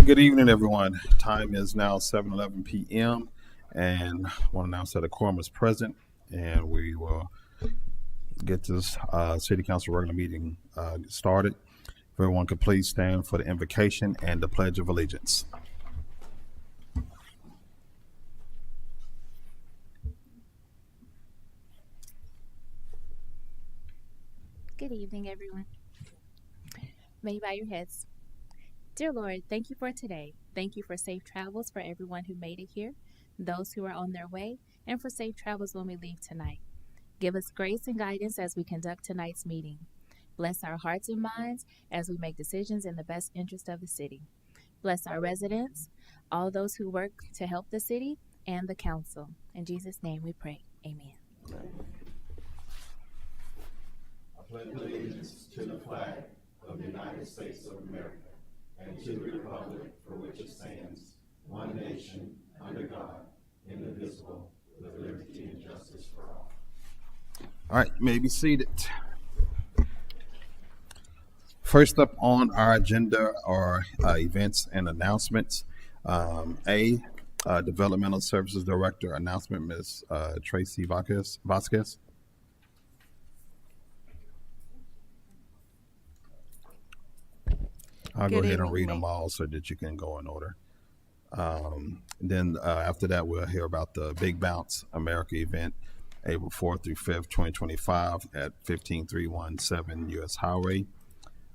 Good evening, everyone. Time is now 7:11 p.m. and I want to announce that a quorum is present, and we will get this City Council regular meeting started. If everyone could please stand for the invocation and the Pledge of Allegiance. Good evening, everyone. May you bow your heads. Dear Lord, thank you for today. Thank you for safe travels for everyone who made it here, those who are on their way, and for safe travels when we leave tonight. Give us grace and guidance as we conduct tonight's meeting. Bless our hearts and minds as we make decisions in the best interest of the city. Bless our residents, all those who work to help the city, and the council. In Jesus' name we pray. Amen. I pledge allegiance to the flag of the United States of America and to the republic for which it stands, one nation, under God, indivisible, with liberty and justice for all. All right, you may be seated. First up on our agenda are events and announcements. Developmental Services Director announcement, Ms. Tracy Vasquez. I'll go ahead and read them all so that you can go in order. Then after that, we'll hear about the Big Bounce America event, April 4th through 5th, 2025 at 15317 U.S. Highway.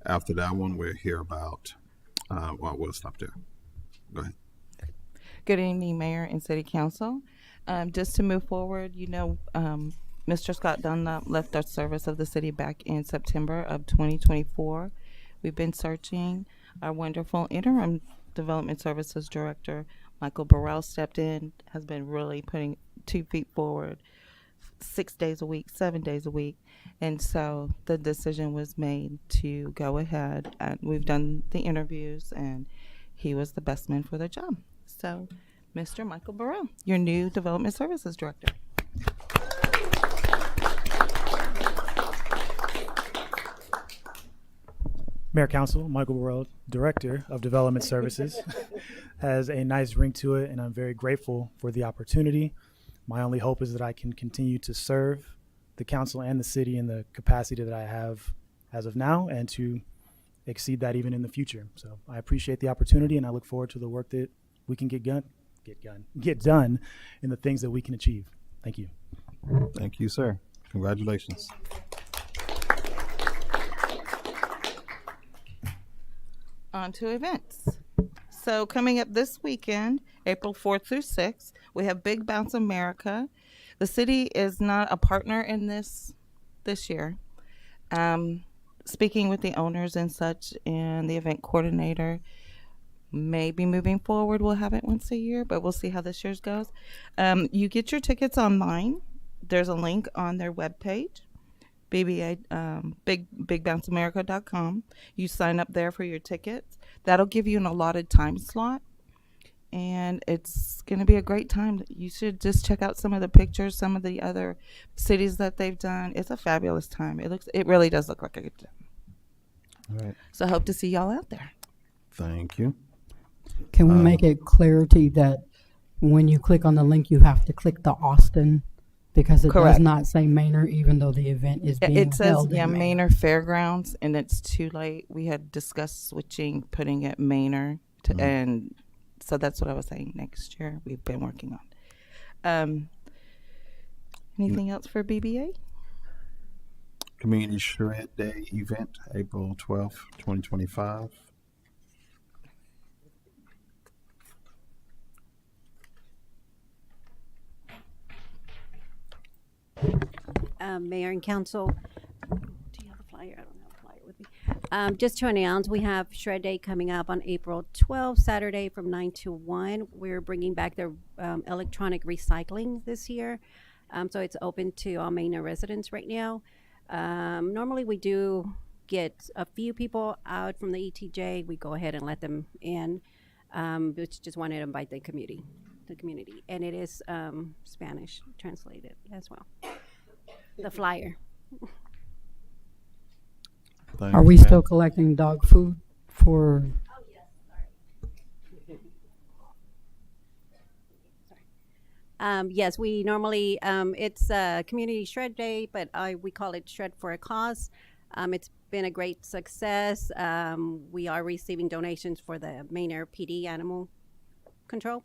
After that one, we'll hear about, we'll stop there. Go ahead. Good evening, Mayor and City Council. Just to move forward, Mr. Scott Dunlap left our service of the city back in September of 2024. We've been searching. Our wonderful interim development services director, Michael Burrell, stepped in, has been really putting 2 feet forward 6 days a week, 7 days a week. And so the decision was made to go ahead, and we've done the interviews, and he was the best man for the job. So, Mr. Michael Burrell, your new development services director. Mayor Council, Michael Burrell, Director of Development Services, has a nice ring to it, and I'm very grateful for the opportunity. My only hope is that I can continue to serve the council and the city in the capacity that I have as of now, and to exceed that even in the future. So I appreciate the opportunity, and I look forward to the work that we can get done in the things that we can achieve. Thank you. Thank you, sir. Congratulations. On to events. So coming up this weekend, April 4th through 6th, we have Big Bounce America. The city is not a partner in this year. Speaking with the owners and such, and the event coordinator, maybe moving forward we'll have it once a year, but we'll see how this year's goes. You get your tickets online. There's a link on their webpage, bigbounceamerica.com. You sign up there for your tickets. That'll give you an allotted time slot, and it's going to be a great time. You should just check out some of the pictures, some of the other cities that they've done. It's a fabulous time. It really does look like a good time. All right. So I hope to see y'all out there. Thank you. Can we make it clarity that when you click on the link, you have to click the Austin, because it Correct. does not say Manor, even though the event is being It says, held in Manor Fairgrounds, and it's too late. We had discussed switching, putting it Manor, and so that's what I was saying. Next year, we've been working on. Anything else for BBA? Community Shred Day event, April 12th, 2025. Mayor and Council, do you have a flyer? I don't have a flyer with me. Just to announce, we have Shred Day coming up on April 12th, Saturday from 9 to 1. We're bringing back the electronic recycling this year. So it's open to all Manor residents right now. Normally we do get a few people out from the ETJ. We go ahead and let them in, which just wanted to invite the community. And it is Spanish translated as well. The flyer. Are we still collecting dog food for? Yes, we normally, it's Community Shred Day, but we call it Shred for a Cause. It's been a great success. We are receiving donations for the Manor PD Animal Control.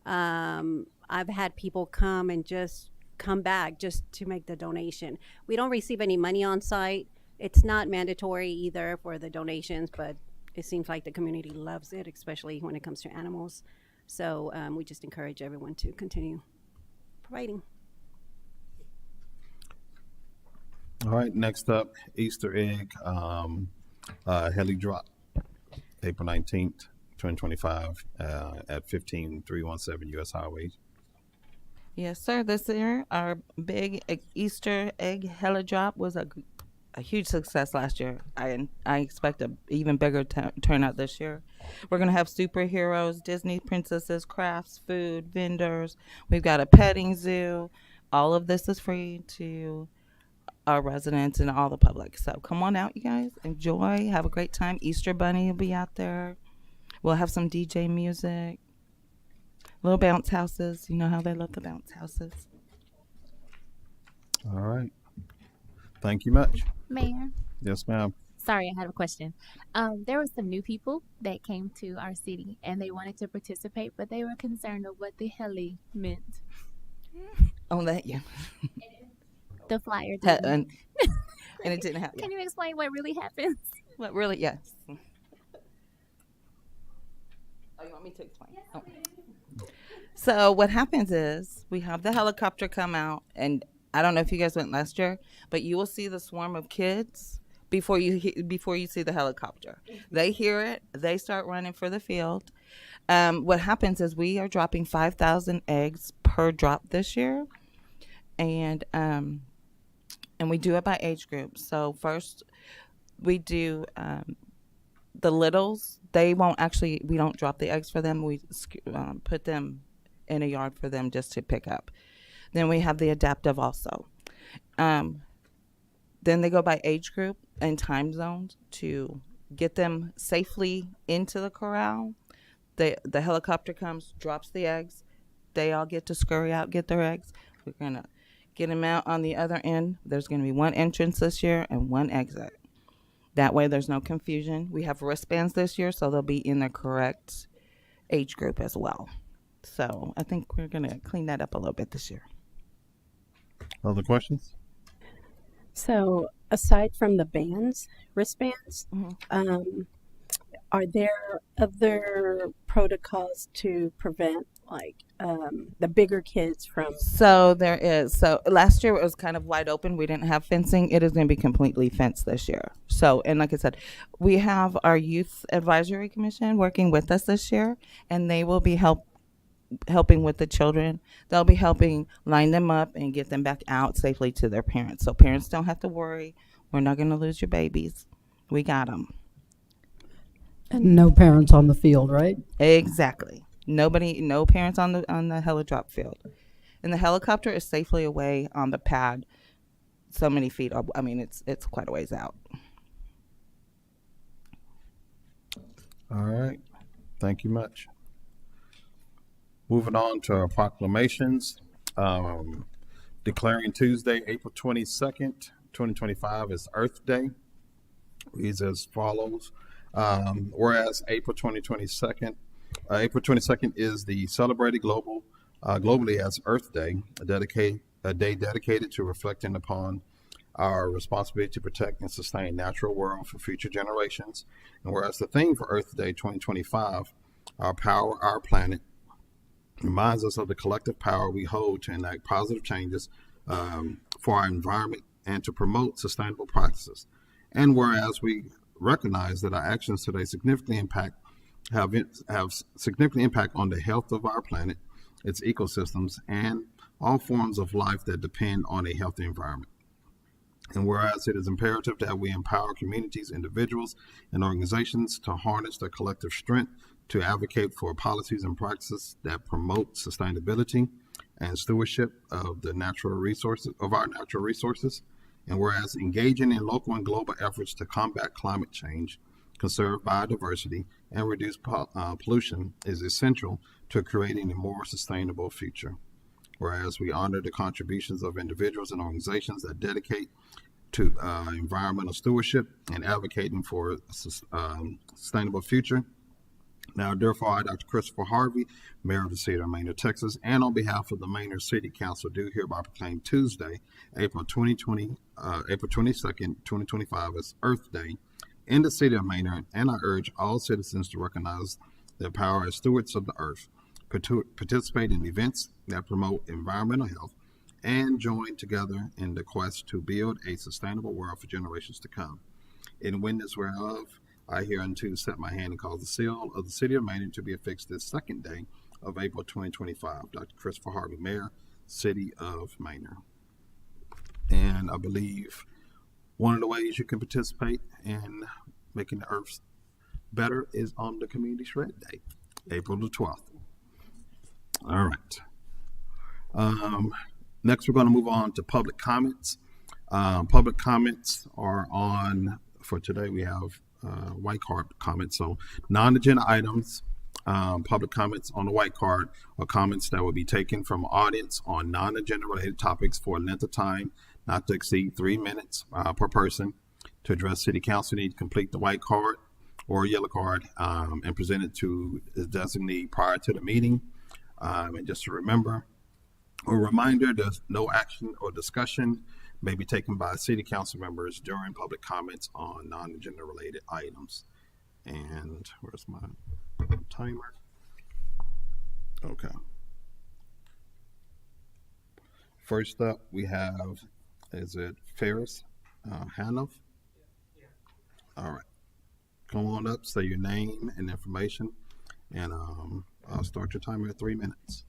I've had people come and just come back just to make the donation. We don't receive any money on site. It's not mandatory either for the donations, but it seems like the community loves it, especially when it comes to animals. So we just encourage everyone to continue providing. All right, next up, Easter egg, heli drop, April 19th, 2025, at 15317 US Highway. Yes, sir. This year, our big Easter egg hella drop was a huge success last year. I expect a even bigger turnout this year. We're gonna have superheroes, Disney princesses, crafts, food, vendors. We've got a petting zoo. All of this is free to our residents and all the public. So come on out, you guys. Enjoy. Have a great time. Easter Bunny will be out there. We'll have some DJ music. Little bounce houses. You know how they love the bounce houses. All right. Thank you much. Mayor, Yes, ma'am. sorry, I had a question. There were some new people that came to our city and they wanted to participate, but they were concerned of what the heli meant. Oh, that, yeah. The flyer Ha- didn't. and it didn't happen. Can you explain what really happens? What really? Yes. Oh, you want me to explain? Oh. So what happens is we have the helicopter come out, and I don't know if you guys went last year, but you will see the swarm of kids before you see the helicopter. They hear it, they start running for the field. What happens is we are dropping 5,000 eggs per drop this year, and we do it by age group. So first we do the littles. They won't actually. We don't drop the eggs for them. We put them in a yard for them just to pick up. Then we have the adaptive also. Then they go by age group and time zones to get them safely into the corral. The helicopter comes, drops the eggs. They all get to scurry out, get their eggs. We're gonna get them out on the other end. There's gonna be one entrance this year and one exit. That way there's no confusion. We have wristbands this year, so they'll be in the correct age group as well. So I think we're gonna clean that up a little bit this year. Other questions? So, aside from the wristbands, Mhm. are there other protocols to prevent, like, the bigger kids from? So there is. So last year it was kind of wide open. We didn't have fencing. It is going to be completely fenced this year. So, and like I said, we have our youth advisory commission working with us this year, and they will be helping with the children. They'll be helping line them up and get them back out safely to their parents. So parents don't have to worry. We're not going to lose your babies. We got them. And no parents on the field, right? Exactly. No parents on the helidrop field. And the helicopter is safely away on the pad so many feet. I mean, it's quite a ways out. All right. Thank you much. Moving on to our proclamations. Declaring Tuesday, April 22nd, 2025 is Earth Day. Reads as follows. Whereas April 22nd is the celebrated globally as Earth Day, a day dedicated to reflecting upon our responsibility to protect and sustain natural world for future generations. And whereas the theme for Earth Day 2025, our power, our planet, reminds us of the collective power we hold to enact positive changes for our environment and to promote sustainable practices. And whereas we recognize that our actions today have significant impact on the health of our planet, its ecosystems, and all forms of life that depend on a healthy environment. And whereas it is imperative that we empower communities, individuals, and organizations to harness their collective strength to advocate for policies and practices that promote sustainability and stewardship of the natural resources of our natural resources. And whereas engaging in local and global efforts to combat climate change, conserve biodiversity, and reduce pollution is essential to creating a more sustainable future. Whereas we honor the contributions of individuals and organizations that dedicate to environmental stewardship and advocating for a sustainable future. Now, therefore, I, Dr. Christopher Harvey, Mayor of the City of Maynard, Texas, and on behalf of the Maynard City Council, do hereby proclaim Tuesday, April 22nd, 2025, as Earth Day in the City of Maynard, and I urge all citizens to recognize their power as stewards of the earth, participate in events that promote environmental health, and join together in the quest to build a sustainable world for generations to come. In witness whereof, I hereunto set my hand and cause the seal of the City of Maynard to be affixed this second day of April 2025. Dr. Christopher Harvey, Mayor, City of Maynard. And I believe one of the ways you can participate in making the earth better is on the Community Shred Day, April the 12th. All right. Next, we're going to move on to public comments. Public comments are on, for today, we have white card comments. So non-agenda items, public comments on the white card are comments that will be taken from audience on non-agenda related topics for a length of time not to exceed 3 minutes per person. To address city council, you need to complete the white card or yellow card and present it to the designee prior to the meeting. And just to remember, a reminder, there's no action or discussion may be taken by city council members during public comments on non-agenda related items. And where's my timer? Okay. First up, we have, is it Ferris Hanoff? All right. Come on up, say your name and information, and I'll start your timer at 3 minutes.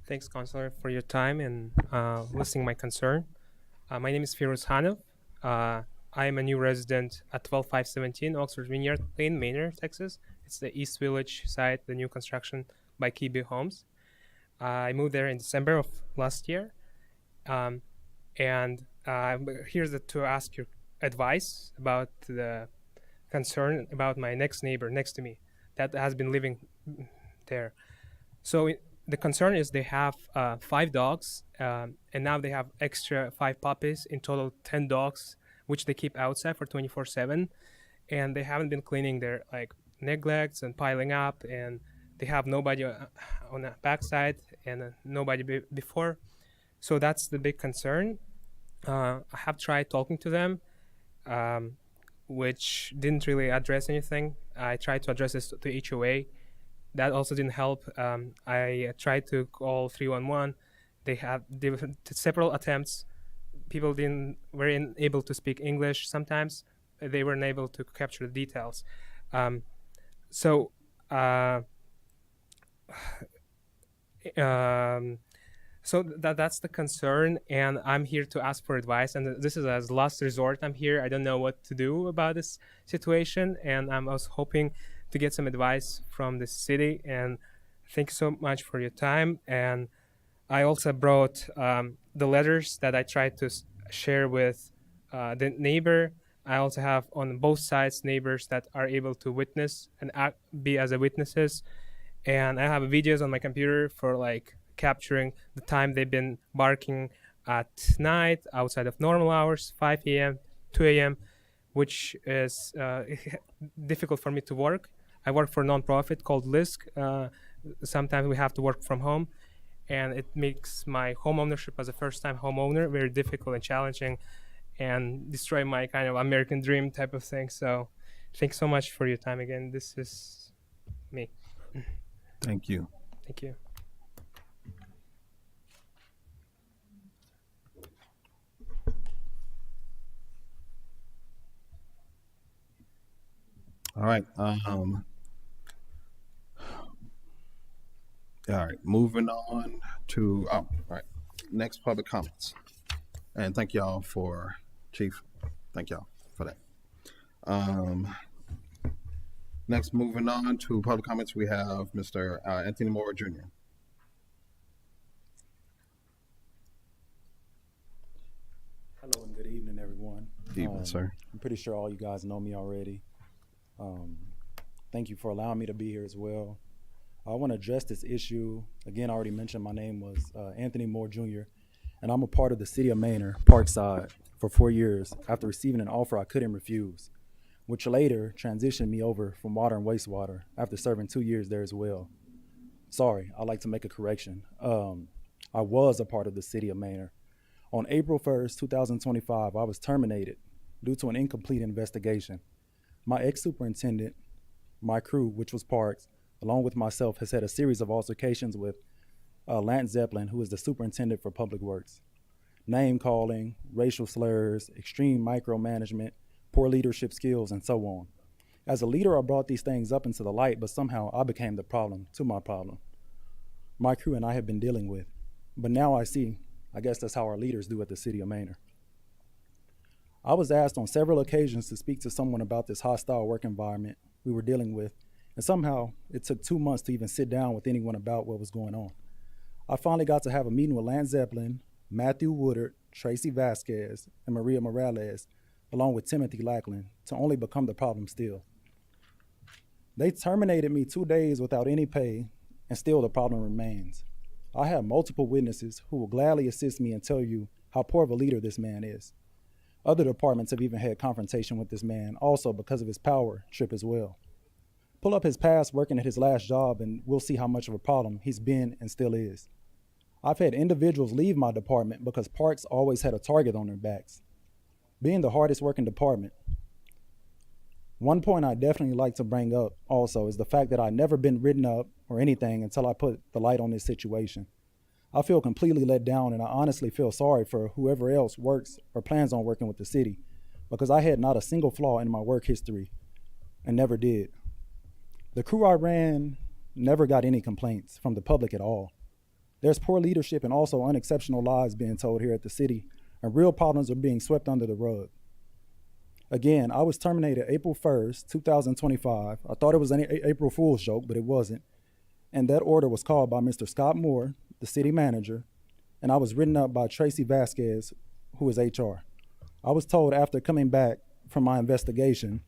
Thanks, Counselor, for your time and listening my concern. My name is Firoz Hanov. I am a new resident at 12517 Oxford Vineyard Lane, Maynard, Texas. It's the East Village site, the new construction by Kibi Homes. I moved there in December of last year. And I'm here to ask your advice about the concern about my next neighbor next to me that has been living there. So the concern is they have 5 dogs, and now they have extra 5 puppies, in total 10 dogs, which they keep outside for 24/7, and they haven't been cleaning their neglects and piling up, and they have nobody on the backside and nobody before. So that's the big concern. I have tried talking to them, which didn't really address anything. I tried to address this to HOA. That also didn't help. I tried to call 311. They had several attempts. People weren't able to speak English sometimes. They weren't able to capture the details. So that's the concern, and I'm here to ask for advice. And this is as last resort. I'm here. I don't know what to do about this situation, and I was hoping to get some advice from the city. And thank you so much for your time. And I also brought the letters that I tried to share with the neighbor. I also have on both sides neighbors that are able to witness and be as a witnesses. And I have videos on my computer for capturing the time they've been barking at night outside of normal hours, 5 a.m., 2 a.m., which is difficult for me to work. I work for a nonprofit called LISC. Sometimes we have to work from home, and it makes my home ownership as a first-time homeowner very difficult and challenging, and destroy my kind of American dream type of thing. So thanks so much for your time again. This is me. Thank you. Thank you. All right. All right. Moving on to all right. Next public comments. And thank y'all for Chief. Thank y'all for that. Next, moving on to public comments, we have Mr. Anthony Moore Jr. Hello and good evening, everyone. Good evening, sir. I'm pretty sure all you guys know me already. Thank you for allowing me to be here as well. I want to address this issue. Again, I already mentioned my name was Anthony Moore Jr., and I'm a part of the city of Manor, Parkside, for 4 years after receiving an offer I couldn't refuse, which later transitioned me over from water and wastewater after serving 2 years there as well. Sorry, I'd like to make a correction. I was a part of the city of Manor. On April 1st, 2025, I was terminated due to an incomplete investigation. My ex-superintendent, my crew, which was Parks, along with myself, has had a series of altercations with Lance Zeppelin, who is the superintendent for public works. Name calling, racial slurs, extreme micromanagement, poor leadership skills, and so on. As a leader, I brought these things up into the light, but somehow I became the problem to my problem. My crew and I have been dealing with. But now I see, I guess that's how our leaders do at the city of Manor. I was asked on several occasions to speak to someone about this hostile work environment we were dealing with, and somehow it took 2 months to even sit down with anyone about what was going on. I finally got to have a meeting with Lance Zeppelin, Matthew Woodard, Tracy Vasquez, and Maria Morales, along with Timothy Lackland, to only become the problem still. They terminated me 2 days without any pay, and still the problem remains. I have multiple witnesses who will gladly assist me and tell you how poor of a leader this man is. Other departments have even had confrontation with this man, also because of his power trip as well. Pull up his past working at his last job and we'll see how much of a problem he's been and still is. I've had individuals leave my department because Parks always had a target on their backs. Being the hardest working department, one point I definitely like to bring up also is the fact that I've never been written up or anything until I put the light on this situation. I feel completely let down, and I honestly feel sorry for whoever else works or plans on working with the city, because I had not a single flaw in my work history and never did. The crew I ran never got any complaints from the public at all. There's poor leadership and also unexceptional lies being told here at the city, and real problems are being swept under the rug. Again, I was terminated April 1st, 2025. I thought it was an April Fool's joke, but it wasn't. And that order was called by Mr. Scott Moore, the city manager, and I was written up by Tracy Vasquez, who is HR. I was told after coming back from my investigation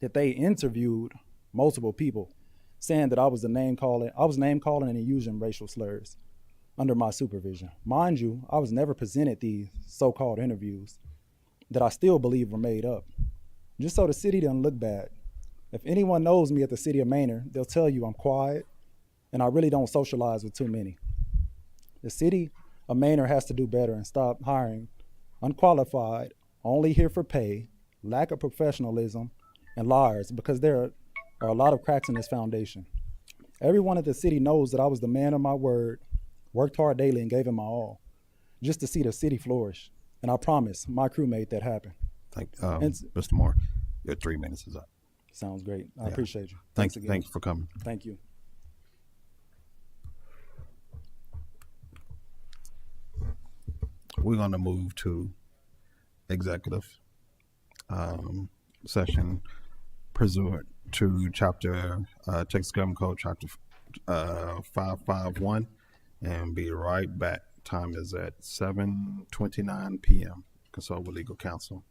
that they interviewed multiple people, saying that I was name calling and using racial slurs under my supervision. Mind you, I was never presented these so-called interviews that I still believe were made up, just so the city doesn't look bad. If anyone knows me at the city of Manor, they'll tell you I'm quiet and I really don't socialize with too many. The city of Manor has to do better and stop hiring unqualified, only here for pay, lack of professionalism, and liars, because there are a lot of cracks in this foundation. Everyone at the city knows that I was the man of my word, worked hard daily, and gave it my all, just to see the city flourish. And I promise my crew made that happen. Mr. Moore, your 3 minutes is up. Sounds great. I Yeah. appreciate you. Thank again. you for coming. Thank you. We're going to move to executive session pursuant to Texas Government Code Chapter 551, and be right back. Time is at 7:29 p.m. Consult with legal counsel.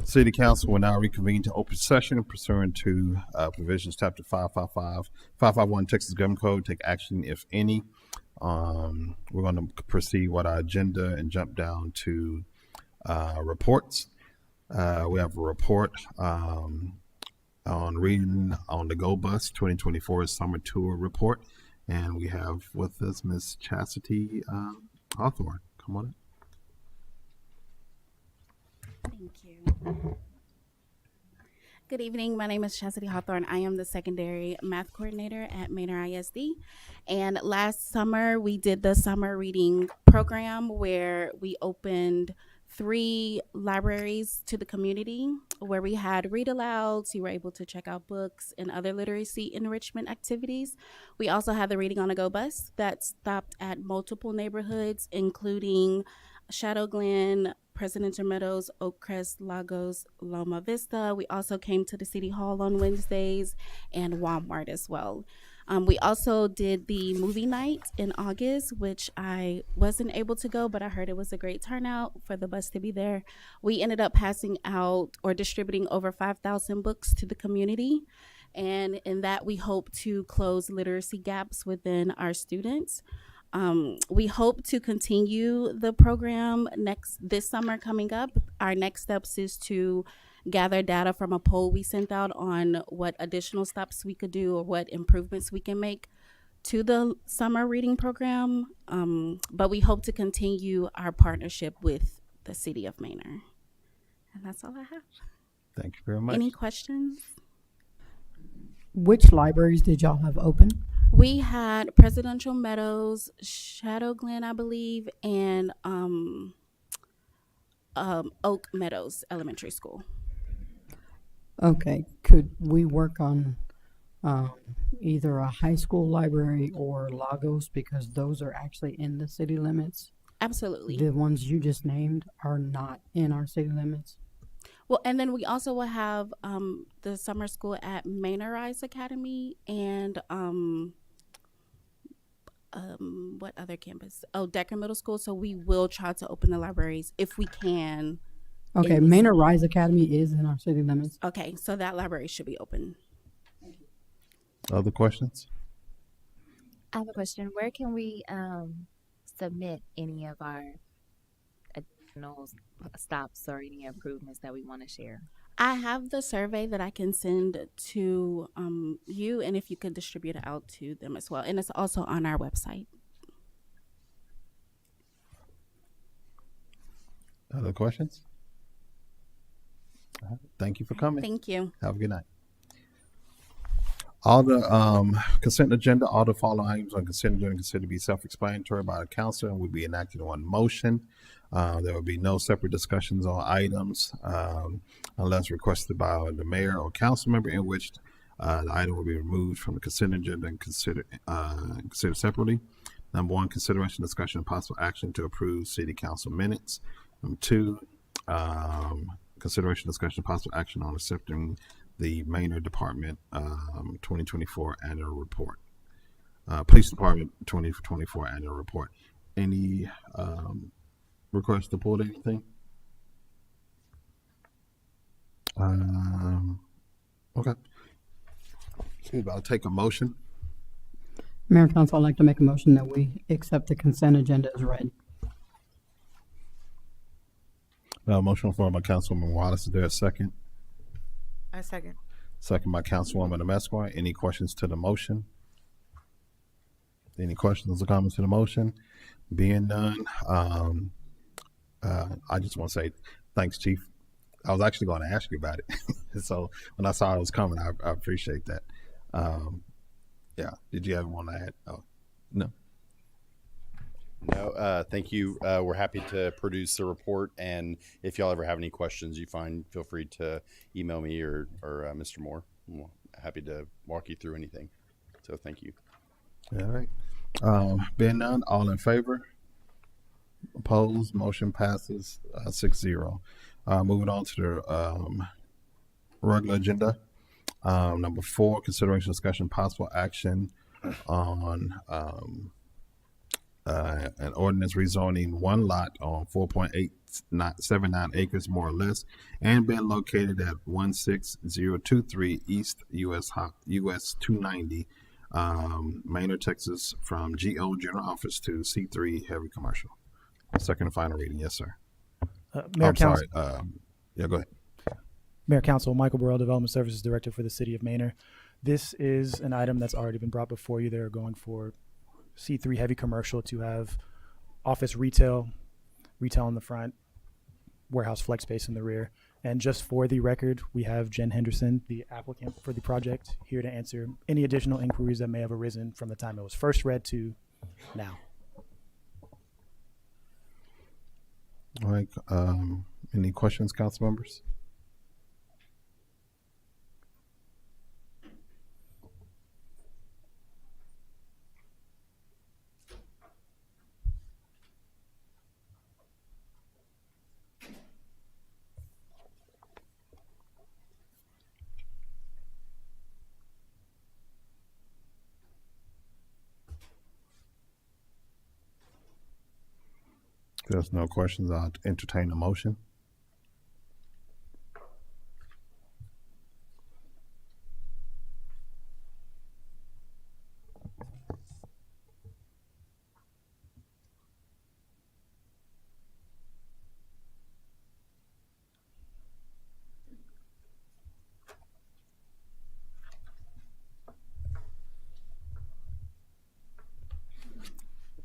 City Council will now reconvene to open session pursuant to provisions chapter 551 Texas Government Code. Take action, if any. We're going to proceed with our agenda and jump down to reports. We have a report on reading on the Go Bus 2024 Summer Tour Report. And we have with us Ms. Chastity Hawthorne. Come on in. Thank you. Good evening. My name is Chastity Hawthorne. I am the secondary math coordinator at Manor ISD. And last summer, we did the summer reading program where we opened 3 libraries to the community where we had read alouds. You were able to check out books and other literacy enrichment activities. We also had the Reading on a Go bus that stopped at multiple neighborhoods, including Shadow Glen, Presidential Meadows, Oakcrest, Lagos, Loma Vista. We also came to the City Hall on Wednesdays and Walmart as well. We also did the movie night in August, which I wasn't able to go, but I heard it was a great turnout for the bus to be there. We ended up passing out or distributing over 5,000 books to the community. And in that, we hope to close literacy gaps within our students. We hope to continue the program this summer coming up. Our next steps is to gather data from a poll we sent out on what additional steps we could do or what improvements we can make to the summer reading program. But we hope to continue our partnership with the City of Manor. And that's all I have. Thank you very much. Any questions? Which libraries did y'all have open? We had Presidential Meadows, Shadow Glen, I believe, and Oak Meadows Elementary School. Okay, could we work on either a high school library or Lagos, because those are actually in the city limits? Absolutely. The ones you just named are not in our city limits. Well, and then we also will have the summer school at Manor Rise Academy and what other campus? Oh, Decker Middle School. So we will try to open the libraries if we can. Okay, Manor Rise Academy is in our city limits. Okay, so that library should be open. Other questions? I have a question. Where can we submit any of our additional stops or any improvements that we want to share? I have the survey that I can send to you, and if you could distribute it out to them as well. And it's also on our website. Other questions? All right. Thank you for coming. Thank you. Have a good night. All the consent agenda, all the following items on consent agenda considered to be self-explanatory by the council and will be enacted in one motion. There will be no separate discussions on items unless requested by the mayor or council member, in which the item will be removed from the consent agenda and considered separately. Number 1, consideration, discussion, and possible action to approve city council minutes. Number 2, consideration, discussion, and possible action on accepting the Manor Department 2024 annual report. Police Department 2024 annual report. Any request to pull anything? Okay. Excuse me, I'll take a motion. Mayor and Council, I'd like to make a motion that we accept the consent agenda as read. Motion for by Councilwoman Wallace. Is there a second? I second. Second by Councilwoman Amesquire. Any questions to the motion? Any questions or comments to the motion? Being none, I just want to say thanks, Chief. I was actually going to ask you about it. So when I saw it was coming, I appreciate that. Yeah. Did you ever want to add? Oh, no. No, thank you. We're happy to produce the report, and if y'all ever have any questions, feel free to email me or Mr. Moore. I'm happy to walk you through anything. So thank you. All right. Being none, all in favor? Opposed? Motion passes 6-0. Moving on to the regular agenda. Number 4, consideration, discussion, possible action on an ordinance rezoning one lot on 4.879 acres more or less and been located at 16023 East US 290, Manor, Texas, from GO General Office to C3 Heavy Commercial. Second and final reading. Yes, sir. Mayor I'm Council, sorry. Yeah, go ahead. Mayor Council, Michael Burrell, Development Services Director for the City of Manor. This is an item that's already been brought before you. They're going for C3 Heavy Commercial to have office retail in the front, warehouse flex space in the rear. And just for the record, we have Jen Henderson, the applicant for the project, here to answer any additional inquiries that may have arisen from the time it was first read to now. All right. Any questions, council members? If there's no questions, I'll entertain a motion.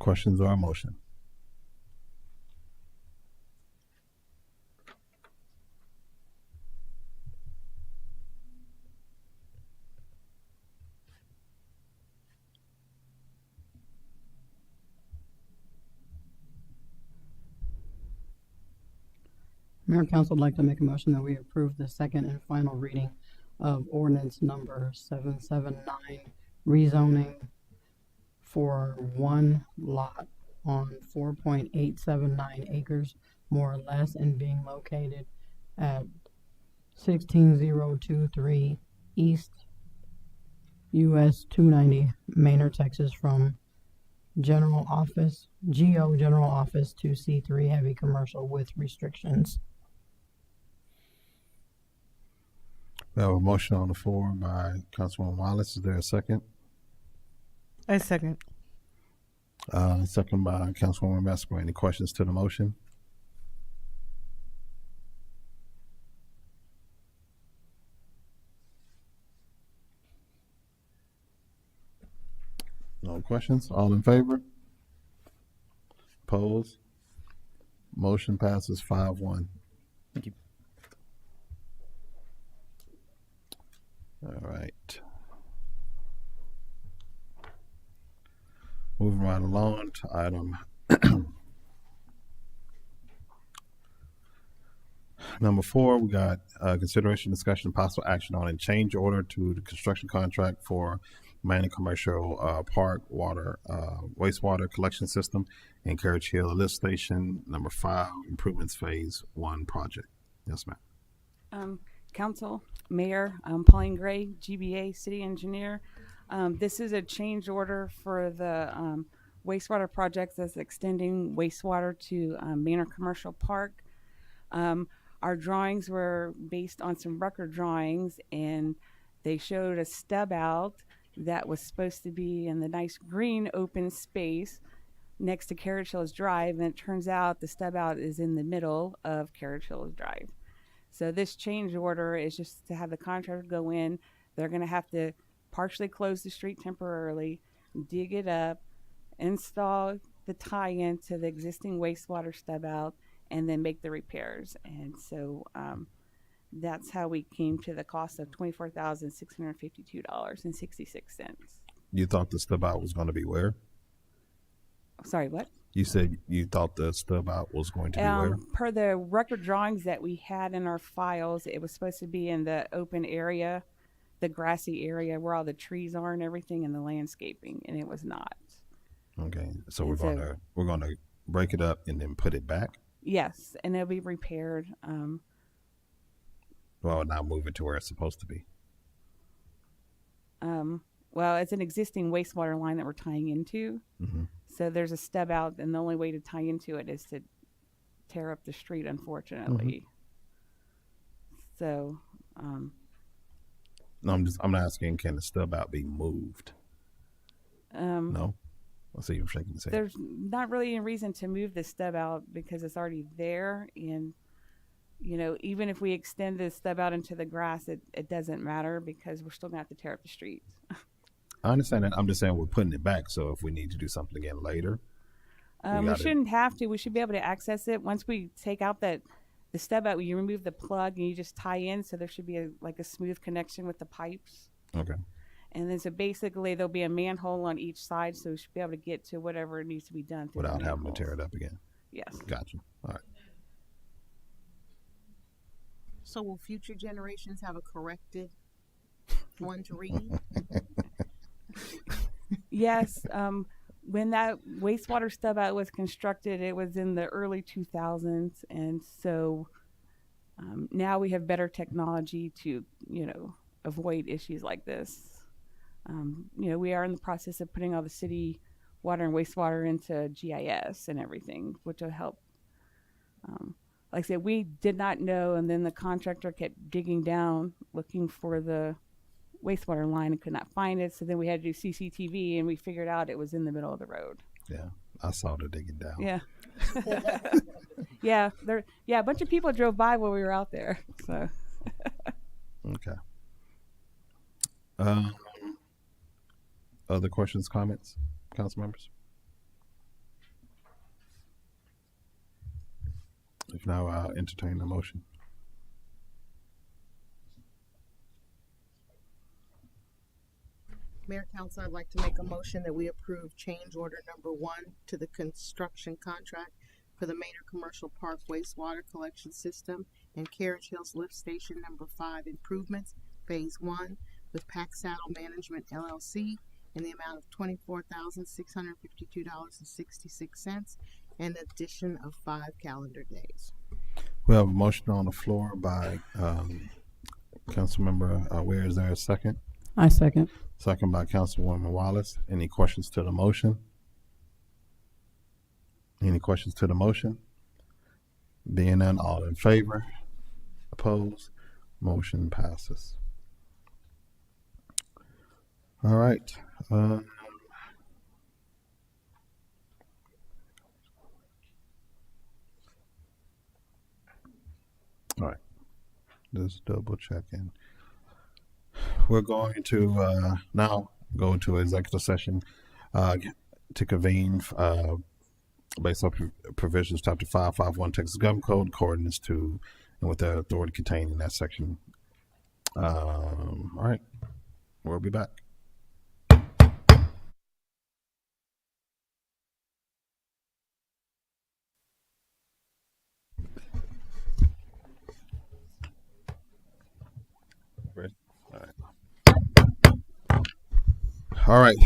Questions or a motion? Mayor and Council would like to make a motion that we approve the second and final reading of ordinance number 779, rezoning for one lot on 4.879 acres more or less and being located at 16023 East US 290, Manor, Texas, from GO General Office to C3 Heavy Commercial with restrictions. We have a motion on the floor by Councilwoman Wallace. Is there a second? I second. Second by Councilwoman Masco. Any questions to the motion? No questions? All in favor? Opposed? Motion passes 5-1. Thank you. All right. Moving right along to item number 4, we got consideration, discussion, and possible action on a change order to the construction contract for Manor Commercial Park water wastewater collection system in Carriage Hill Lift Station. Number 5, improvements phase 1 project. Yes, ma'am. Council, Mayor, Pauline Gray, GBA City Engineer. This is a change order for the wastewater project that's extending wastewater to Manor Commercial Park. Our drawings were based on some record drawings, and they showed a stub out that was supposed to be in the nice green open space next to Carriage Hills Drive, and it turns out the stub out is in the middle of Carriage Hills Drive. So this change order is just to have the contractor go in. They're going to have to partially close the street temporarily, dig it up, install the tie-in to the existing wastewater stub out, and then make the repairs. And so that's how we came to the cost of $24,652.66. You thought the stub out was going to be where? Sorry, what? You said you thought the stub out was going to be where? Per the record drawings that we had in our files, it was supposed to be in the open area, the grassy area where all the trees are and everything, and the landscaping, and it was not. Okay, so And we're gonna break it up and then put it back. Yes, and it'll be repaired. Well, not move it to where it's supposed to be. Well, it's an existing wastewater line that we're tying into. Mm-hmm. So there's a stub out, and the only way to tie into it is to tear up the street, unfortunately. So, No, I'm asking, can the stub out be moved? No? I see you shaking his head. there's not really a reason to move the stub out because it's already there. And, you know, even if we extend the stub out into the grass, it doesn't matter because we're still going to have to tear up the street. I understand that. I'm just saying we're putting it back. So if we need to do something again later, We gotta- shouldn't have to. We should be able to access it once we take out the stub out. You remove the plug and you just tie in, so there should be a smooth connection with the pipes. okay. And then so basically there'll be a manhole on each side, so we should be able to get to whatever needs to be done through the Without having to manholes. tear it up again. Yes. Gotcha. All right. So will future generations have a corrected one to read? Yes. When that wastewater stub out was constructed, it was in the early 2000s, and so now we have better technology to, you know, avoid issues like this. You know, we are in the process of putting all the city water and wastewater into GIS and everything, which will help. Like I said, we did not know, and then the contractor kept digging down looking for the wastewater line and could not find it. So then we had to do CCTV, and we figured out it was in the middle of the road. Yeah. I saw the digging down. Yeah. Yeah, a bunch of people drove by while we were out there. So Okay. Other questions, comments, council members? If now, I'll entertain the motion. Mayor, Council, I'd like to make a motion that we approve change order number 1 to the construction contract for the Maynard Commercial Park wastewater collection system and Carriage Hills Lift Station number 5 improvements, phase 1, with Pack Saddle Management LLC in the amount of $24,652.66 and addition of 5 calendar days. We have a motion on the floor by Councilmember Ware. Is there a second? I second. Second by Councilwoman Wallace. Any questions to the motion? Any questions to the motion? Being none, all in favor? Opposed? Motion passes. All right. All right. Just double checking. We're going to now go into executive session to convene based on provisions chapter 551 Texas Government Code, accordance to and with the authority contained in that section. All right, we'll be back. Ready? All right. All right.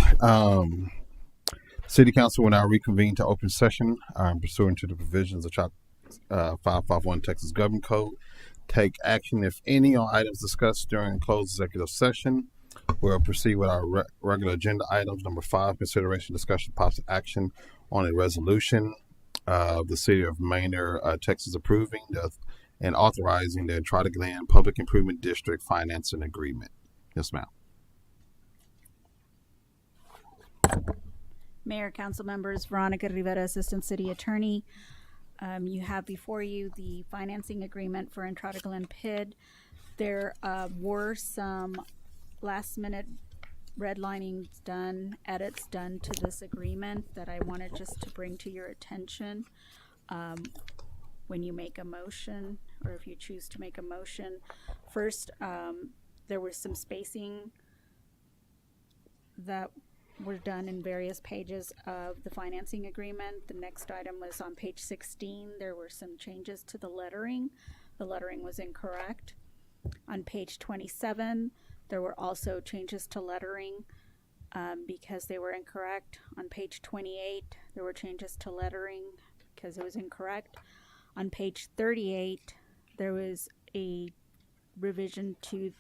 City Council will now reconvene to open session pursuant to the provisions of Chapter 551 Texas Government Code. Take action, if any, on items discussed during closed executive session. We'll proceed with our regular agenda items. Number 5, consideration, discussion, possible action on a resolution of the City of Maynard, Texas, approving and authorizing the Entrada Glen Public Improvement District financing agreement. Yes, ma'am. Mayor, council members, Veronica Rivera, Assistant City Attorney. You have before you the financing agreement for Entrada Glen PID. There were some last minute redlining done, edits done to this agreement that I wanted just to bring to your attention. When you make a motion, or if you choose to make a motion. First, there was some spacing that were done in various pages of the financing agreement. The next item was on page 16. There were some changes to the lettering. The lettering was incorrect. On page 27, there were also changes to lettering because they were incorrect. On page 28, there were changes to lettering because it was incorrect. On page 38, there was a revision to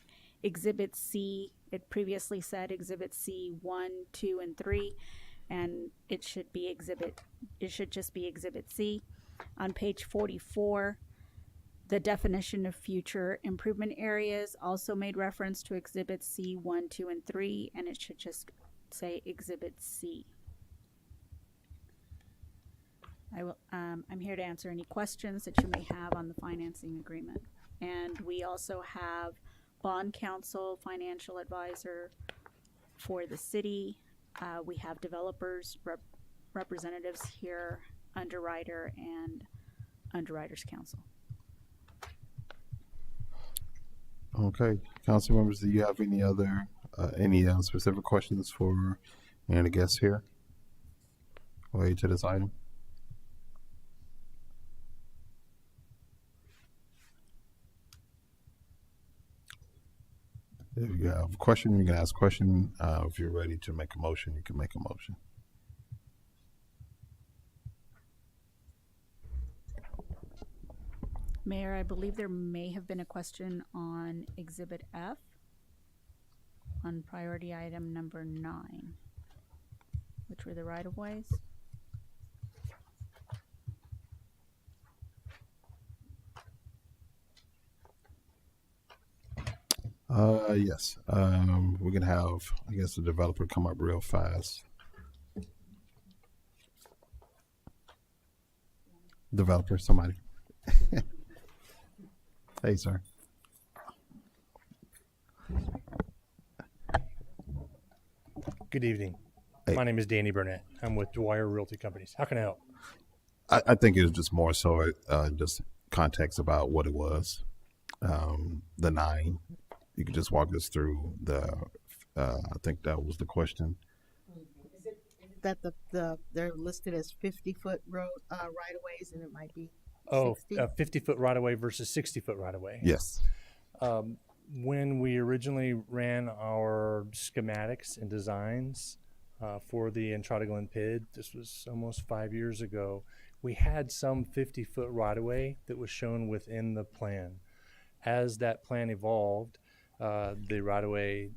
Exhibit C. It previously said Exhibit C 1, 2, and 3. and it should just be Exhibit C. On page 44, the definition of future improvement areas also made reference to Exhibit C 1, 2, and 3, and it should just say Exhibit C. I'm here to answer any questions that you may have on the financing agreement. And we also have bond counsel, financial advisor for the city. We have developers, representatives here, underwriter, and underwriters counsel. Okay, council members, do you have any specific questions for any of the guests here related to this item? If you have a question, you can ask a question. If you're ready to make a motion, you can make a motion. Mayor, I believe there may have been a question on Exhibit F on priority item number 9, which were the right-of-ways. Yes. We can have, I guess, the developer come up real fast. Developer, somebody. Hey, sir. Good evening. Hey. My name is Danny Burnett. I'm with Dwyer Realty Companies. How can I help? I think it was just more so just context about what it was. The 9. You could just walk us through I think that was the question. That they're listed as 50-foot road right of ways, and it might be 60. 50-foot right-of-way versus 60-foot right-of-way. Yes. When we originally ran our schematics and designs for the Entrada Glen PID, this was almost 5 years ago, we had some 50-foot right-of-way that was shown within the plan. As that plan evolved, the right-of-way,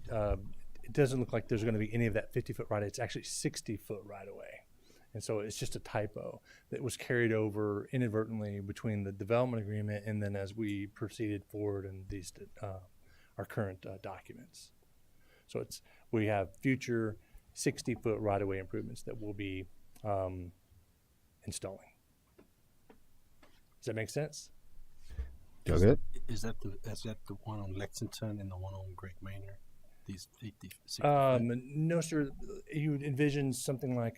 it doesn't look like there's going to be any of that 50-foot right-of-way. It's actually 60-foot right-of-way. And so it's just a typo that was carried over inadvertently between the development agreement and then as we proceeded forward in these our current documents. So we have future 60-foot right-of-way improvements that we'll be installing. Does that make sense? Is that the one on Lexington and the one on Greg Manor? These 50, 60 no, sir. You would envision something like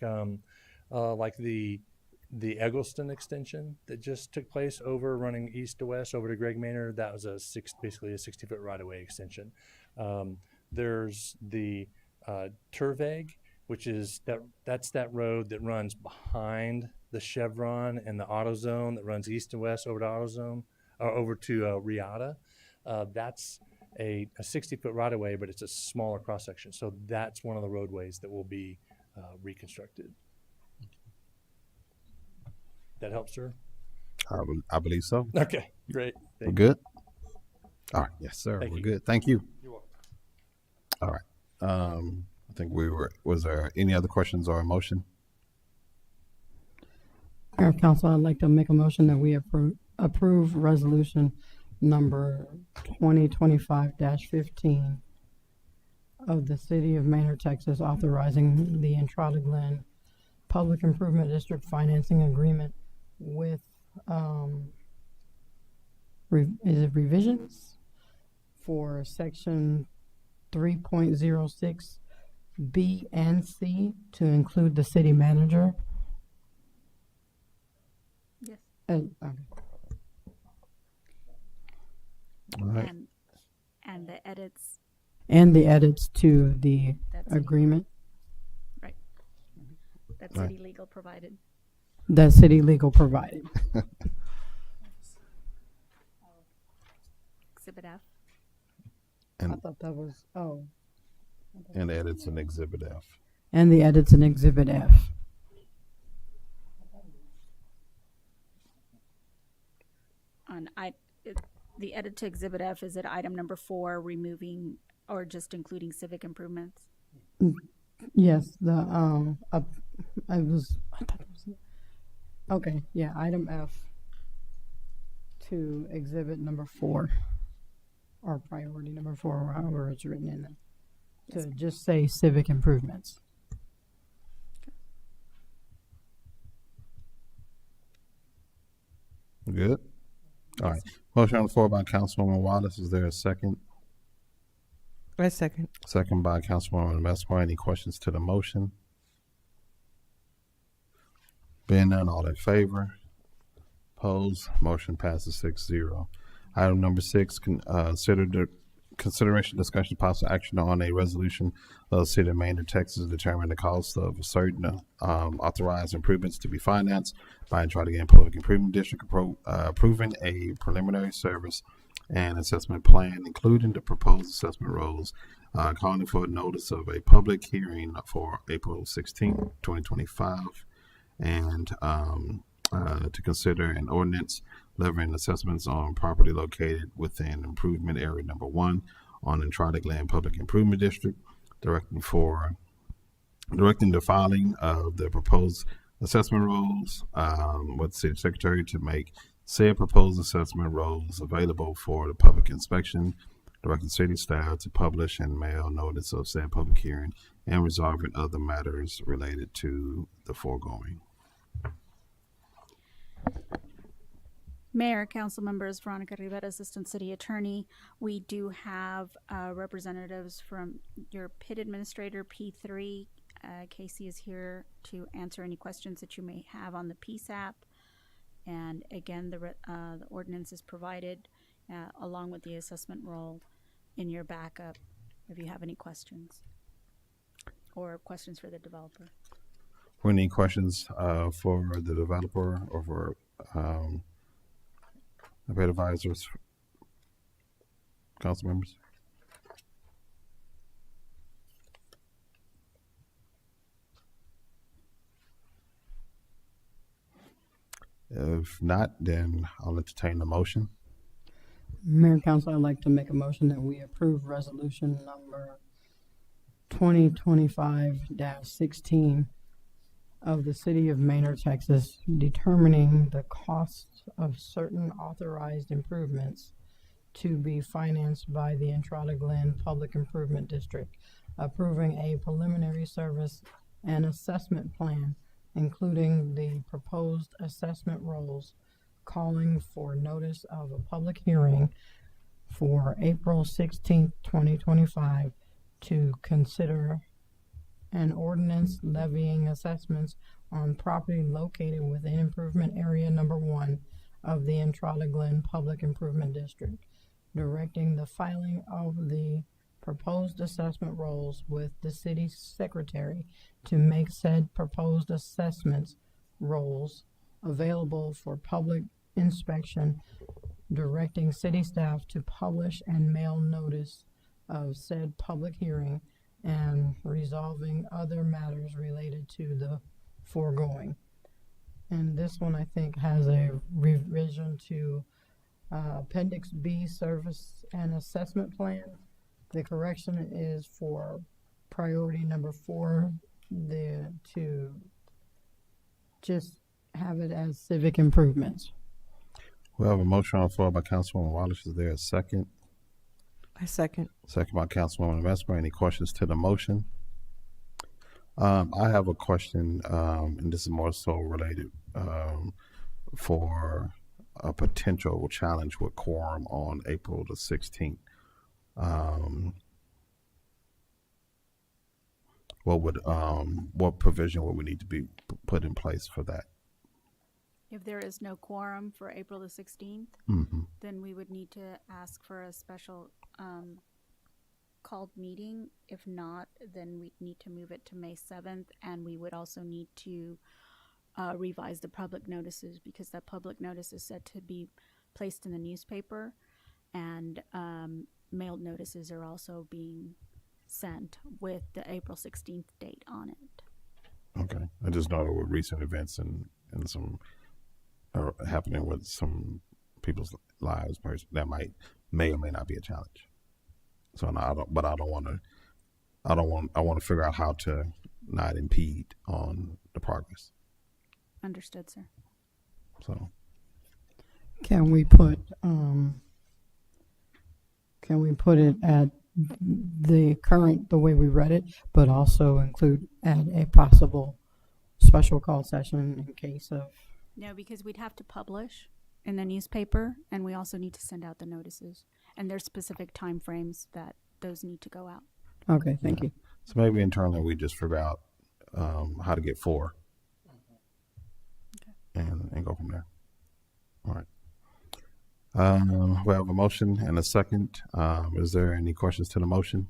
the Eggleston extension that just took place over running east to west over to Greg Manor. That was basically a 60-foot right-of-way extension. There's the Turveg, which is that's that road that runs behind the Chevron and the AutoZone that runs east and west over to AutoZone. Over to Riata. That's a 60-foot right-of-way, but it's a smaller cross-section. So that's one of the roadways that will be reconstructed. That helps, sir? I believe so. Okay, great. We're good? All right. Yes, sir. Thank We're you. good. Thank you. You're welcome. All right. I think was there any other questions or a motion? Mayor, Council, I'd like to make a motion that we approve resolution number 2025-15 of the City of Manor, Texas, authorizing the Entrada Glen Public Improvement District financing agreement with, revisions for section 3.06 B and C to include the city manager. Yes. Okay. All right. And the edits. And the edits to the That's agreement Right. That Right. city legal provided. that city legal provided. Exhibit F. I And thought that was, and edits in Exhibit F. and the edits in Exhibit F. The edit to Exhibit F is at item number 4, removing or just including civic improvements. Yes, the I thought it was, okay, yeah, item F to exhibit number 4, or priority number 4, or however it's written in there, to just say civic improvements. Good. All right. Motion on the floor by Councilwoman Wallace. Is there a second? I second. Second by Councilwoman Messmer. Any questions to the motion? Being none, all in favor? Opposed? Motion passes 6-0. Item number 6, consideration, discussion, possible action on a resolution of the City of Maynard, Texas, determining the cost of certain authorized improvements to be financed by Entrada Public Improvement District, approving a preliminary service and assessment plan, including the proposed assessment roles, calling for a notice of a public hearing for April 16, 2025, and to consider an ordinance levying assessments on property located within improvement area number 1 on Entrada Glen Public Improvement District, directing the filing of the proposed assessment rolls with the City Secretary to make said proposed assessment rolls available for the public inspection, directing city staff to publish and mail notice of said public hearing, and resolving other matters related to the foregoing. Mayor, council members, Veronica Rivera, Assistant City Attorney. We do have representatives from your PID Administrator, P3. Casey is here to answer any questions that you may have on the PSAP. And again, the ordinance is provided along with the assessment roll in your backup if you have any questions or questions for the developer. Any questions for the developer or for PID advisors, council members? If not, then I'll entertain the motion. Mayor and Council, I'd like to make a motion that we approve resolution number 2025-16 of the City of Maynard, Texas, determining the costs of certain authorized improvements to be financed by the Entrada Glen Public Improvement District, approving a preliminary service and assessment plan, including the proposed assessment rolls, calling for notice of a public hearing for April 16th, 2025, to consider an ordinance levying assessments on property located within improvement area number 1 of the Entrada Glen Public Improvement District, directing the filing of the proposed assessment rolls with the city secretary to make said proposed assessments rolls available for public inspection, directing city staff to publish and mail notice of said public hearing, and resolving other matters related to the foregoing. And this one, I think, has a revision to Appendix B, Service and Assessment Plan. The correction is for priority number 4, to just have it as civic improvements. We have a motion on the floor by Councilwoman Wallace. Is there a second? I second. Second by Councilwoman Vesper. Any questions to the motion? I have a question, and this is more so related for a potential challenge with quorum on April the 16th. What provision would we need to be put in place for that? If there is no quorum for April the 16th, then we would need to ask for a special called meeting. If not, then we need to move it to May 7th, and we would also need to revise the public notices, because that public notice is said to be placed in the newspaper, and mailed notices are also being sent with the April 16th date on it. Okay. I just know there were recent events and some are happening with some people's lives that may or may not be a challenge. So no, I want to figure out how to not impede on the progress. Understood, sir. So Can we put it at the way we read it, but also include add a possible special call session in case of? No, because we'd have to publish in the newspaper, and we also need to send out the notices. And there's specific time frames that those need to go out. Okay, thank you. So maybe internally we just figure out how to get 4 and go from there. All right. We have a motion and a second. Is there any questions to the motion?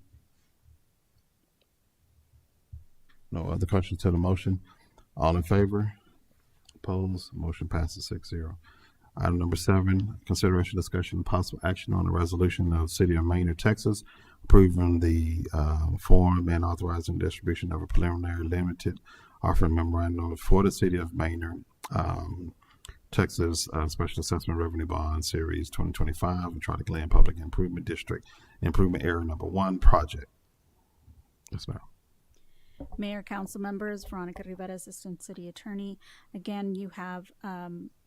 No other questions to the motion? All in favor? Opposed? Motion passes 6-0. Item number 7, consideration, discussion, and possible action on the resolution of City of Maynard, Texas, approving the form and authorizing distribution of a preliminary limited offering memorandum for the City of Maynard, Texas Special Assessment Revenue Bond Series 2025 and Trotter Glen Public Improvement District Improvement Area Number 1 project. Yes, ma'am. Mayor, council members, Veronica Rivera, Assistant City Attorney. Again, you have,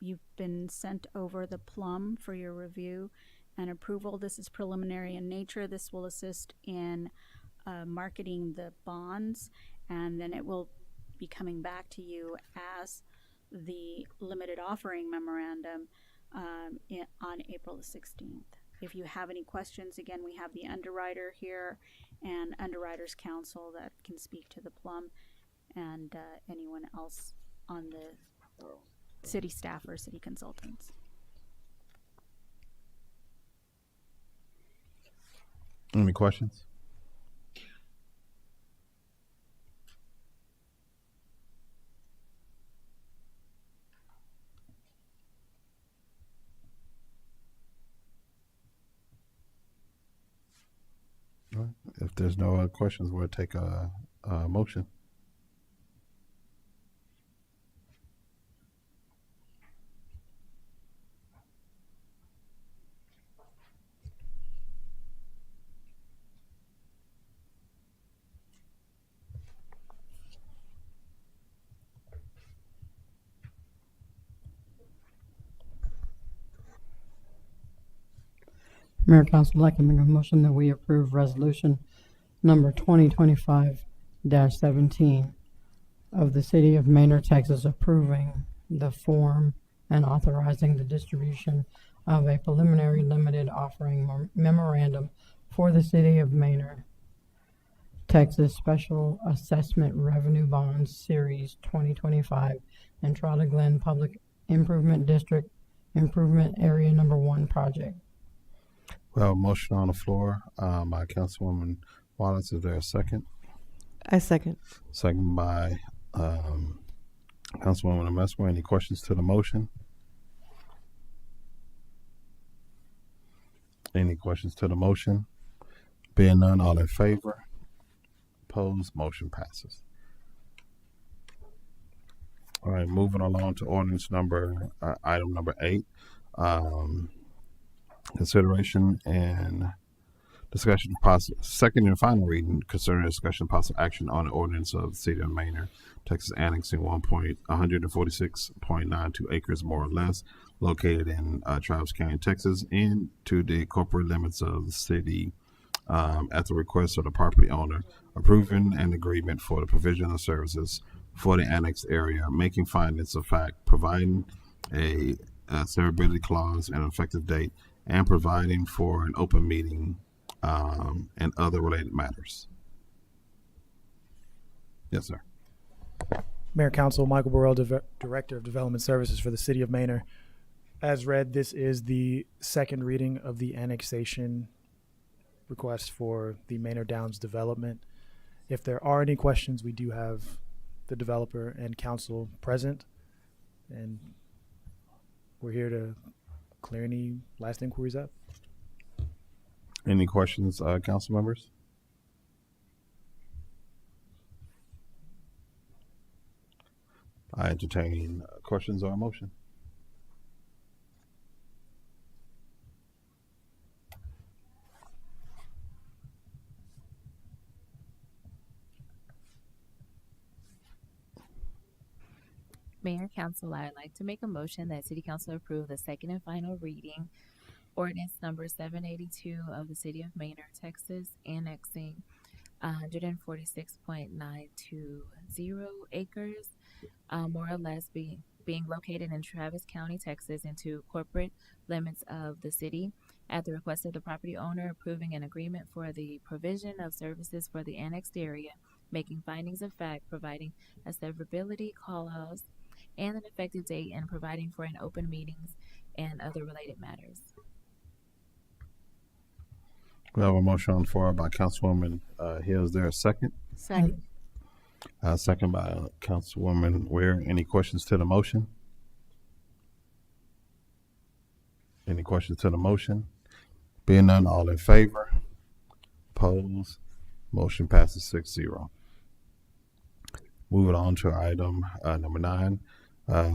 you've been sent over the plum for your review and approval. This is preliminary in nature. This will assist in marketing the bonds, and then it will be coming back to you as the limited offering memorandum on April the 16th. If you have any questions, again, we have the underwriter here and underwriters counsel that can speak to the plum, and anyone else on the city staff or city consultants. Any questions? All right. If there's no other questions, we'll take a motion. Mayor, council, I'd like to make a motion that we approve resolution number 2025-17 of the City of Maynard, Texas, approving the form and authorizing the distribution of a preliminary limited offering memorandum for the City of Maynard, Texas Special Assessment Revenue Bonds Series 2025 and Trotter Glen Public Improvement District Improvement Area Number 1 project. Well, motion on the floor by Councilwoman Wallace. Is there a second? I second. Second by Councilwoman Amesco. Any questions to the motion? Any questions to the motion? Being none, all in favor? Opposed? Motion passes. All right, moving along to ordinance number, item number 8. Consideration and discussion possible second and final reading, considering discussion possible action on the ordinance of the City of Maynard, Texas, annexing 146.92 acres more or less located in Travis County, Texas, into the corporate limits of the city at the request of the property owner, approving an agreement for the provision of services for the annexed area, making findings of fact, providing a severability clause and an effective date, and providing for an open meeting and other related matters. Yes, sir. Mayor, council, Michael Burrell, Director of Development Services for the City of Maynard. As read, this is the second reading of the annexation request for the Maynard Downs development. If there are any questions, we do have the developer and council present, and we're here to clear any last inquiries up. Any questions, council members? I entertain questions or a motion. Council, I would like to make a motion that City Council approve the second and final reading ordinance number 782 of the City of Manor, Texas, annexing 146.920 acres, more or less being located in Travis County, Texas, into corporate limits of the city at the request of the property owner, approving an agreement for the provision of services for the annexed area, making findings of fact, providing a severability clause and an effective date, and providing for an open meetings and other related matters. We have a motion on the floor by Councilwoman Hill. Is there a second? Second. Second by Councilwoman Ware. Any questions to the motion? Any questions to the motion? Being none, all in favor? Opposed? Motion passes 6-0. Moving on to item number 9.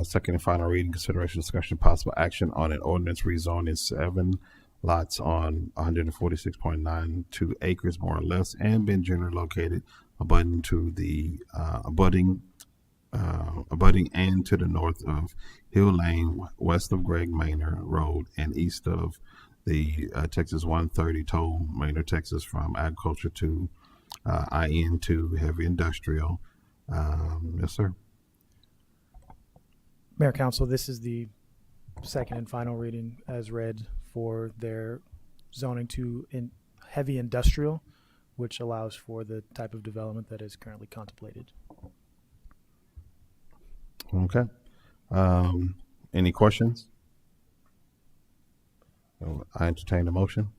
Second and final reading, consideration, discussion, possible action on an ordinance rezoning 7 lots on 146.92 acres, more or less, and been generally located abutting to the abutting and to the north of Hill Lane, west of Greg Manor Road, and east of the Texas 130 toll, Manor, Texas, from agriculture to IN to heavy industrial. Yes, sir. Mayor, Council, this is the second and final reading as read for their zoning to heavy industrial, which allows for the type of development that is currently contemplated. Okay. Any questions? I entertain a motion.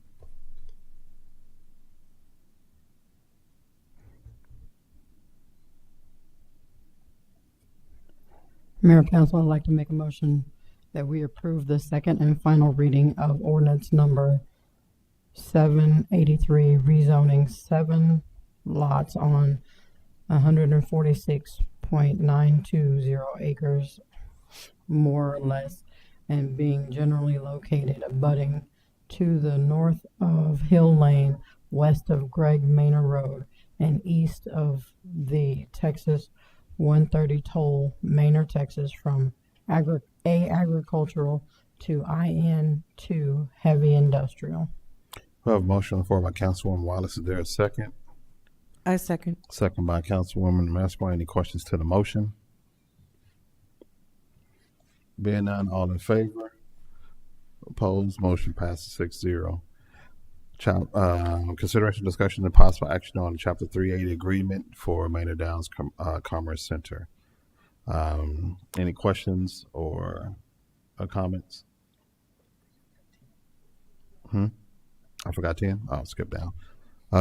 Mayor, Council, I'd like to make a motion that we approve the second and final reading of ordinance number 783, rezoning 7 lots on 146.920 acres, more or less, and being generally located abutting to the north of Hill Lane, west of Greg Manor Road, and east of the Texas 130 toll, Manor, Texas, from agricultural to IN to heavy industrial. We have a motion on the floor by Councilwoman Wallace. Is there a second? I second. Second by Councilwoman Messmer. Any questions to the motion? Being none, all in favor? Opposed? Motion passes 6-0. Consideration, discussion, and possible action on Chapter 380 agreement for Manor Downs Commerce Center. Any questions or comments? I forgot 10. I'll skip down.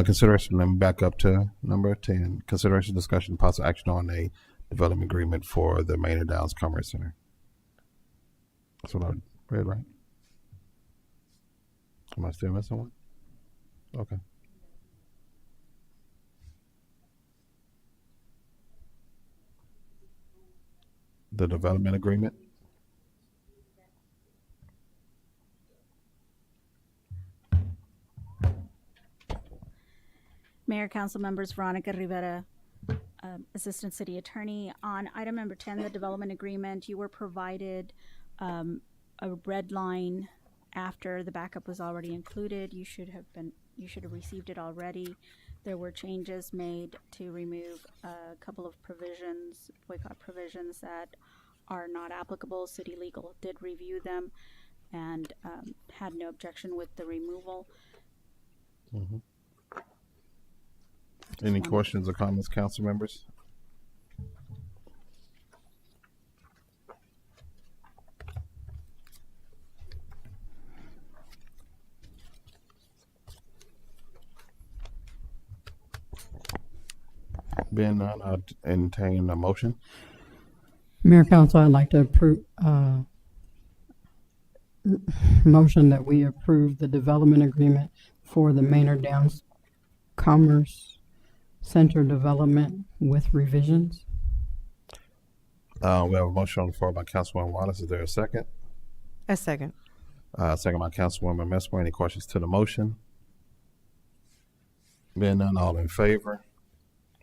Consideration, let me back up to number 10. Consideration, discussion, and possible action on a development agreement for the Manor Downs Commerce Center. That's what I read, right? Am I still missing one? Okay. The development agreement. Mayor, council members, Veronica Rivera, Assistant City Attorney. On item number 10, the development agreement, you were provided a red line after the backup was already included. You should have received it already. There were changes made to remove a couple of provisions, boycott provisions that are not applicable. City Legal did review them and had no objection with the removal. Any questions or comments, council members? Being none, I'll entertain a motion. Mayor, Council, I'd like to approve motion that we approve the development agreement for the Manor Downs Commerce Center development with revisions. We have a motion on the floor by Councilwoman Wallace. Is there a second? A second. Second by Councilwoman Messmer. Any questions to the motion? Being none, all in favor?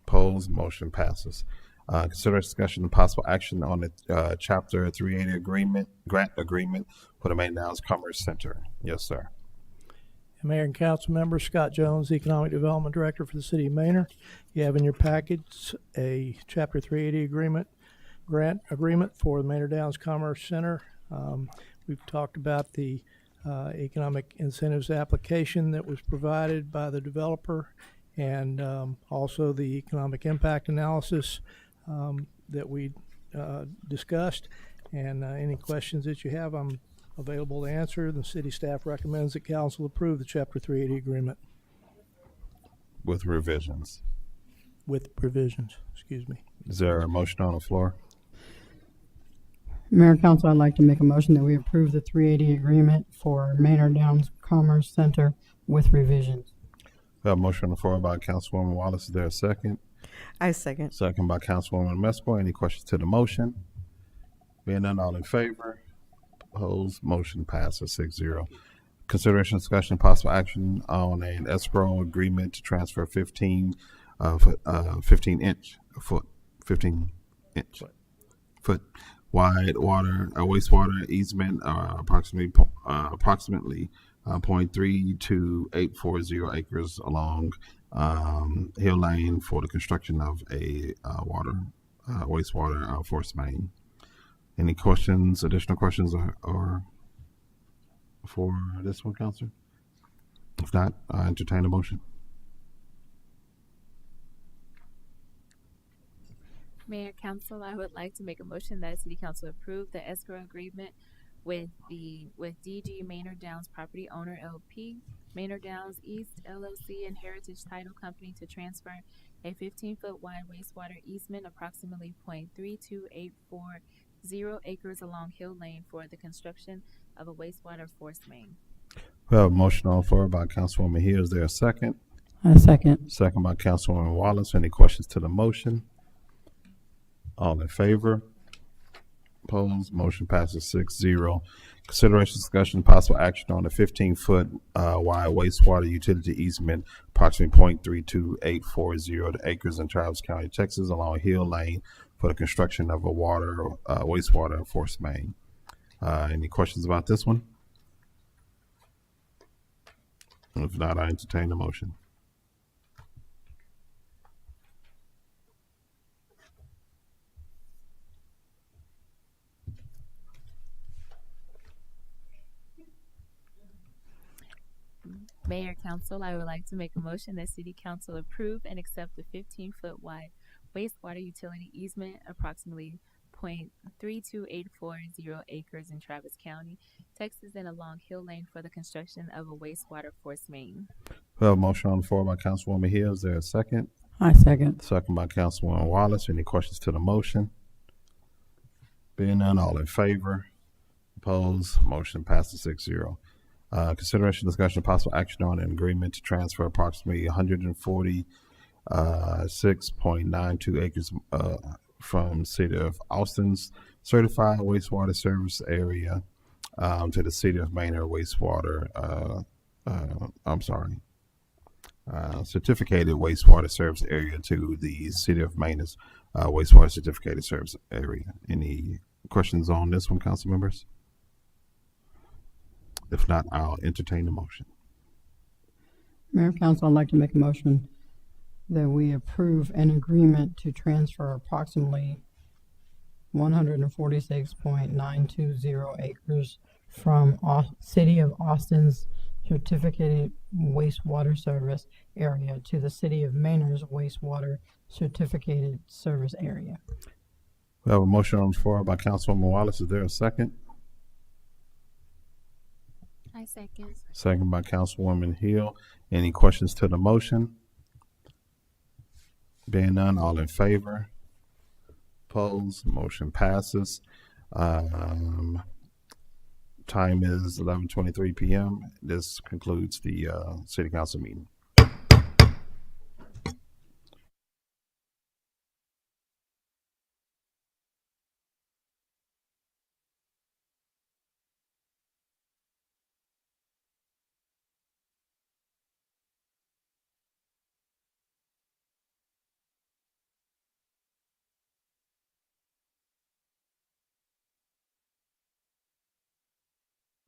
Opposed? Motion passes. Consider discussion and possible action on the Chapter 380 grant agreement for the Main Downs Commerce Center. Yes, sir. Mayor and council members, Scott Jones, Economic Development Director for the City of Manor. You have in your package a Chapter 380 grant agreement for the Manor Downs Commerce Center. We've talked about the economic incentives application that was provided by the developer, and also the economic impact analysis that we discussed. And any questions that you have, I'm available to answer. The city staff recommends that council approve the Chapter 380 agreement With revisions. with provisions. Excuse me. Is there a motion on the floor? Mayor and council, I'd like to make a motion that we approve the 380 agreement for Manor Downs Commerce Center with revisions. We have a motion on the floor by Councilwoman Wallace. Is there a second? I second. Second by Councilwoman Mesco. Any questions to the motion? Being none, all in favor? Opposed? Motion passes 6-0. Consideration, discussion, and possible action on an escrow agreement to transfer 15 inch wide wastewater easement, approximately 0.32840 acres along Hill Lane for the construction of a wastewater force main. Any questions, additional questions, or for this one, Counselor? If not, I entertain a motion. Mayor, Council, I would like to make a motion that City Council approve the escrow agreement with DG Manor Downs Property Owner LP, Manor Downs East LLC, and Heritage Title Company to transfer a 15-foot wide wastewater easement approximately 0.32840 acres along Hill Lane for the construction of a wastewater force main. We have a motion on the floor by Councilwoman Hill. Is there a second? I second. Second by Councilwoman Wallace. Any questions to the motion? All in favor? Opposed? Motion passes 6-0. Consideration, discussion, possible action on a 15-foot wide wastewater utility easement, approximately 0.32840 acres in Travis County, Texas, along Hill Lane for the construction of a wastewater force main. Any questions about this one? If not, I entertain the motion. Mayor, Council, I would like to make a motion that City Council approve and accept the 15-foot wide wastewater utility easement, approximately 0.32840 acres in Travis County, Texas, and along Hill Lane for the construction of a wastewater force main. We have a motion on the floor by Councilwoman Hill. Is there a second? I second. Second by Councilwoman Wallace. Any questions to the motion? Being none, all in favor? Opposed? Motion passes 6-0. Consideration, discussion, possible action on an agreement to transfer approximately 146.92 acres from City of Austin's certified wastewater service area to the City of Manor wastewater. Certificated wastewater service area to the City of Manor's wastewater certificated service area. Any questions on this one, council members? If not, I'll entertain the motion. Mayor and council, I'd like to make a motion that we approve an agreement to transfer approximately 146.920 acres from City of Austin's certificated wastewater service area to the City of Manor's wastewater certificated service area. We have a motion on the floor by Councilwoman Wallace. Is there a second? I second. Second by Councilwoman Hill. Any questions to the motion? Being none, all in favor? Opposed? Motion passes. Time is 11:23 p.m. This concludes the city council meeting.